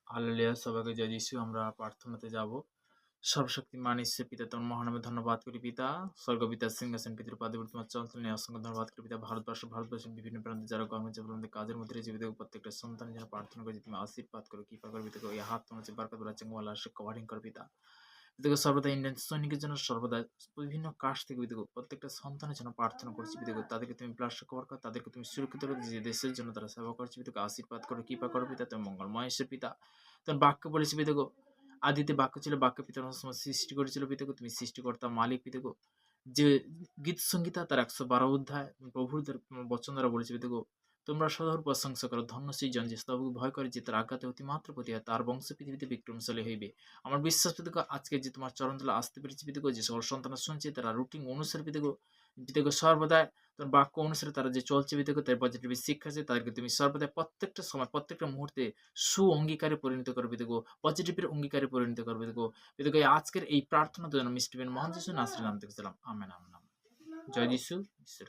Hallelujah! সবাইকে জয় যিশু। আমরা প্রার্থনাতে যাব। সর্বশক্তিমান ঈশ্বর পিতা তোমার মহানামে ধন্যবাদ করি পিতা। স্বর্গপিতার সিংহাসন পিতৃ পাদে তোমার চঞ্চল নিয়ে অসংখ্য ধন্যবাদ করি পিতা। ভারতবর্ষের বিভিন্ন প্রান্তে যারা কর্মজীবনে কাজের মধ্যে রয়েছে পিতা প্রত্যেকটা সন্তানের জন্য প্রার্থনা করি তুমি আশীর্বাদ করো, কৃপা করো পিতা। এই হাত তোমার যে বারকাত বলা চেঙ্গওয়ালা সে কভারিং করো পিতা। পিতাকে সর্বদা ইন্ডিয়ান সৈনিকের জন্য সর্বদা বিভিন্ন কাজ থেকে পিতাকে প্রত্যেকটা সন্তানের জন্য প্রার্থনা করছি পিতাকে। তাদেরকে তুমি প্লাস্টার কভার করো, তাদেরকে তুমি সুরক্ষিত করে যে দেশের জন্য তারা সেবা করছে পিতাকে আশীর্বাদ করো, কৃপা করো পিতা। তুমি মঙ্গলময় ঈশ্বর পিতা। তোমার বাক্য বলেছি পিতাগো, আদিতে বাক্য ছিল, বাক্য পিতার সময় সৃষ্টি করেছিল পিতাগো। তুমি সৃষ্টিকর্তা মালিক পিতাগো। যে গীত সংগীতা তার ১১২ অধ্যায় প্রভুর বচন দ্বারা বলেছে পিতাগো, তোমরা সদর প্রশংসা করো, ধন্য সেই জন যে স্তবকে ভয় করে, যে তার আজ্ঞাতে অতিমাত্র প্রতি হয়, তার বংশ পৃথিবীতে বিক্রমশালী হইবে। আমার বিশ্বাস পিতাগো আজকে যে তোমার চরণতলে আসতে পেরেছি পিতাগো, যে সকল সন্তানরা শুনছে তারা রুটিন অনুসারে পিতাগো পিতাগো সর্বদাই তোর বাক্য অনুসারে তারা যে চলছে পিতাগো, তার পজিটিভ শিক্ষা আছে, তাদেরকে তুমি সর্বদাই প্রত্যেকটা সময় প্রত্যেকটা মুহূর্তে অঙ্গীকারে পরিণত করবে পিতাগো, পজিটিভের অঙ্গীকারে পরিণত করবে পিতাগো। পিতাগো আজকের এই প্রার্থনা যেন মিস্টিবেন মহান যিশু নাসরির নাম থেকে সালাম। Amen amen amen. জয় যিশু। ঈশ্বর